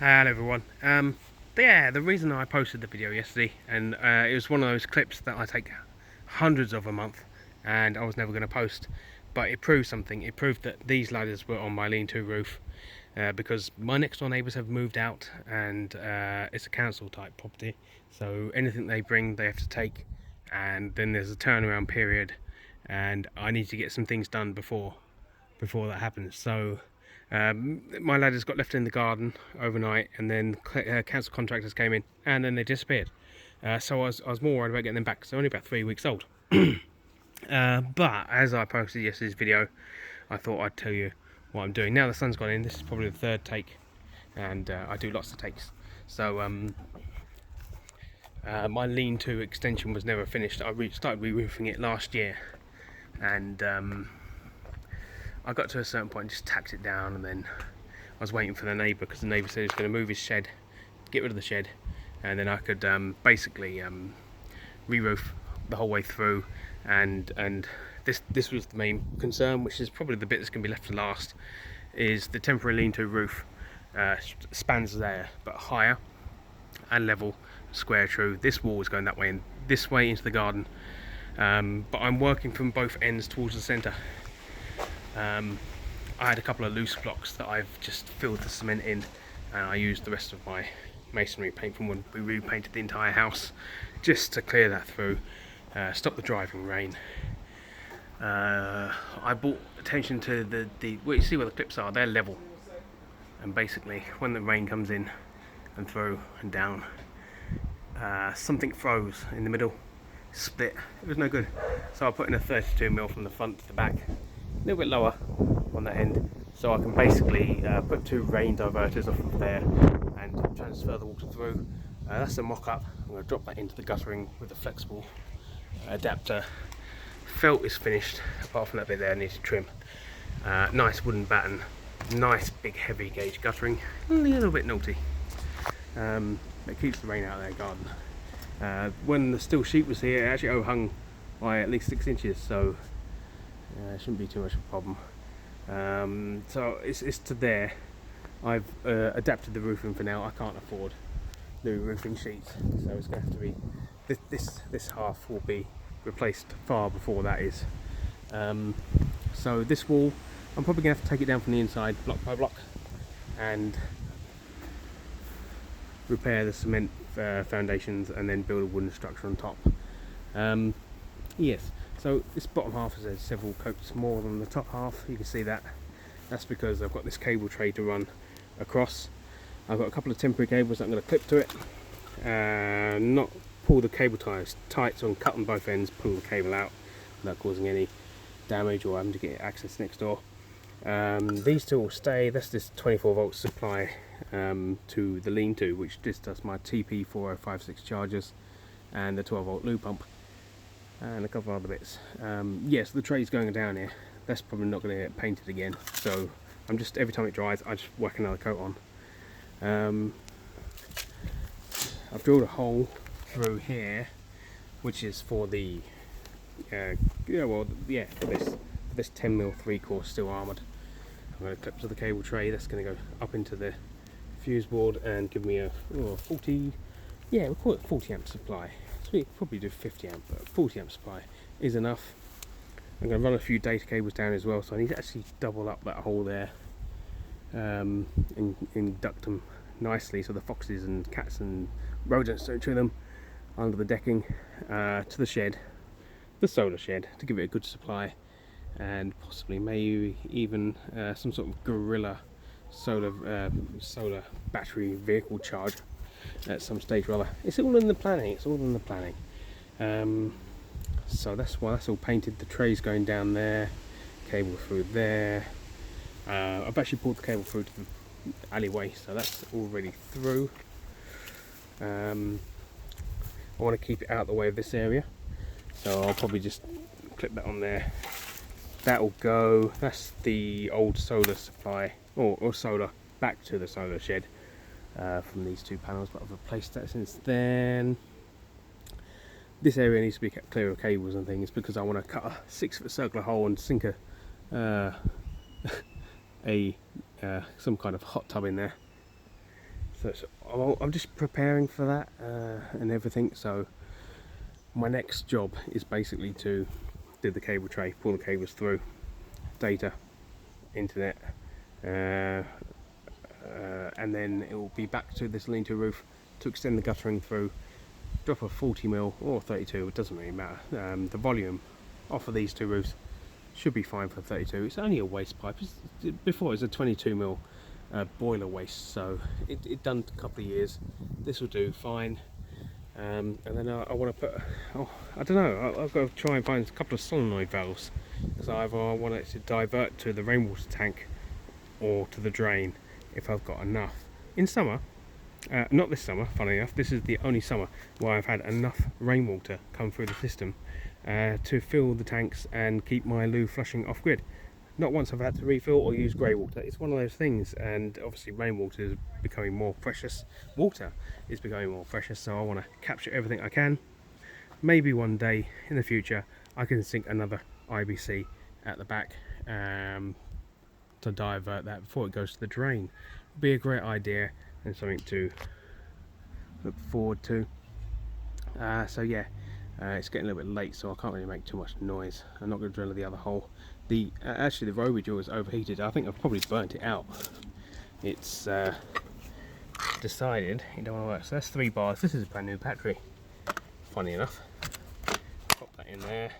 Hello everyone. Yeah, the reason I posted the video yesterday, and it was one of those clips that I take hundreds of a month, and I was never going to post, but it proved something. It proved that these ladders were on my lean-to roof, because my next door neighbours have moved out, and it's a council type property, so anything they bring they have to take, and then there's a turnaround period, and I need to get some things done before that happens. So my ladders got left in the garden overnight, and then council contractors came in, and then they disappeared. So I was more worried about getting them back. So only about 3 weeks old. But as I posted yesterday's video, I thought I'd tell you what I'm doing. Now the sun's gone in, this is probably the third take, and I do lots of takes. So my lean-to extension was never finished. I started re-roofing it last year, and I got to a certain point and just tacked it down, and then I was waiting for the neighbour, because the neighbour said he was going to move his shed, get rid of the shed, and then I could basically re-roof the whole way through. And this was the main concern, which is probably the bit that's going to be left to last, is the temporary lean-to roof spans there, but higher and level, square true. This wall is going that way and this way into the garden, but I'm working from both ends towards the centre. I had a couple of loose blocks that I've just filled the cement in, and I used the rest of my masonry paint from when we repainted the entire house just to clear that through, stop the driving rain. I brought attention to well, you see where the clips are, they're level, and basically when the rain comes in and through and down, something froze in the middle, split. It was no good, so I put in a 32mm from the front to the back, a little bit lower on that end, so I can basically put two rain diverters off of there and transfer the water through. That's the mock-up. I'm going to drop that into the guttering with a flexible adapter. Felt is finished, apart from that bit there needs trim. Nice wooden batten, nice big heavy gauge guttering, a little bit naughty. It keeps the rain out of their garden. When the steel sheet was here, it actually overhung by at least 6 inches, so it shouldn't be too much of a problem. So it's to there. I've adapted the roofing for now. I can't afford new roofing sheets, so it's going to have to be this half will be replaced far before that is. So this wall, I'm probably going to have to take it down from the inside block by block and repair the cement foundations, and then build a wooden structure on top. Yes, so this bottom half has several coats more than the top half. You can see that. That's because I've got this cable tray to run across. I've got a couple of temporary cables that I'm going to clip to it, not pull the cable ties tight, so I'm cutting both ends, pull the cable out without causing any damage or having to get access next door. These two will stay. That's this 24-volt supply to the lean-to, which just does my TP4056 chargers and the 12-volt loo pump and a couple of other bits. Yes, the tray's going down here. That's probably not going to get painted again, so I'm just, every time it dries I just whack another coat on. I've drilled a hole through here, which is for the for this 10mm 3-core steel armoured. I'm going to clip to the cable tray. That's going to go up into the fuse board and give me a 40, yeah, we'll call it 40 amp supply. So we probably do 50 amp, but 40 amp supply is enough. I'm going to run a few data cables down as well, so I need to actually double up that hole there and induct them nicely so the foxes and cats and rodents don't chew them under the decking, to the shed, the solar shed, to give it a good supply, and possibly maybe even some sort of gorilla solar battery vehicle charge at some stage or other. It's all in the planning. It's all in the planning. So that's why that's all painted. The tray's going down there, cable through there. I've actually pulled the cable through to the alleyway, so that's already through. I want to keep it out of the way of this area, so I'll probably just clip that on there. That'll go. That's the old solar supply, or solar back to the solar shed from these two panels, but I've replaced that since then. This area needs to be kept clear of cables and things, because I want to cut a 6-foot circular hole and sink some kind of hot tub in there. So I'm just preparing for that and everything. So my next job is basically to do the cable tray, pull the cables through, data, internet, and then it will be back to this lean-to roof to extend the guttering through, drop a 40mm or 32, it doesn't really matter. The volume off of these two roofs should be fine for 32. It's only a waste pipe. Before it was a 22mm boiler waste, so it done a couple of years. This will do fine. And then I want to put, I don't know, I've got to try and find a couple of solenoid valves, because either I want it to divert to the rainwater tank or to the drain if I've got enough. In summer, not this summer, funny enough, this is the only summer where I've had enough rainwater come through the system to fill the tanks and keep my loo flushing off grid. Not once I've had to refill or use grey water. It's one of those things, and obviously rainwater is becoming more precious. Water is becoming more precious, so I want to capture everything I can. Maybe one day in the future I can sink another IBC at the back to divert that before it goes to the drain. It'd be a great idea and something to look forward to. So yeah, it's getting a little bit late, so I can't really make too much noise. I'm not going to drill the other hole. Actually the rotary drill is overheated. I think I've probably burnt it out. It's decided it don't want to work. So that's 3 bars. This is a brand new battery, funny enough. Pop that in there.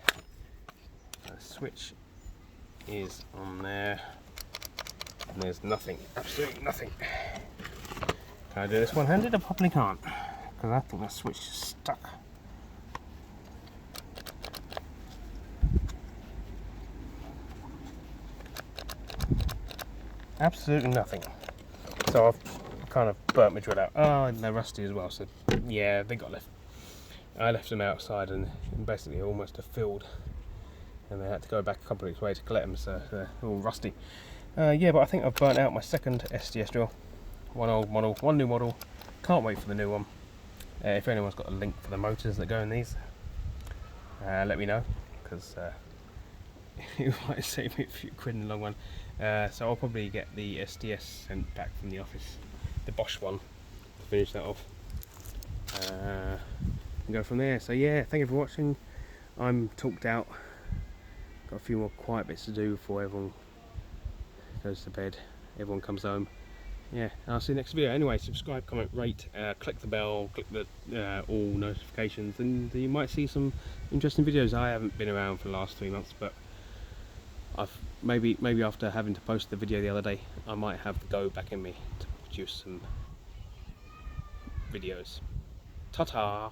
The switch is on there, and there's nothing, absolutely nothing. Can I do this one-handed? I probably can't, because I think that switch is stuck. Absolutely nothing. So I've kind of burnt my drill out. Oh, and they're rusty as well, so yeah, they got left. I left them outside and basically almost are filled, and they had to go back a couple of weeks away to collect them, so they're all rusty. Yeah, but I think I've burnt out my second SDS drill. One old model, one new model. Can't wait for the new one. If anyone's got a link for the motors that go in these, let me know, because it might save me a few quid in the long run. So I'll probably get the SDS sent back from the office, the Bosch one, to finish that off, and go from there. So yeah, thank you for watching. I'm talked out. Got a few more quiet bits to do before everyone goes to bed, everyone comes home. Yeah, I'll see you next video. Anyway, subscribe, comment, rate, click the bell, click the all notifications, and you might see some interesting videos. I haven't been around for the last 3 months, but I've maybe after having to post the video the other day, I might have the go back in me to produce some videos. Ta-ta!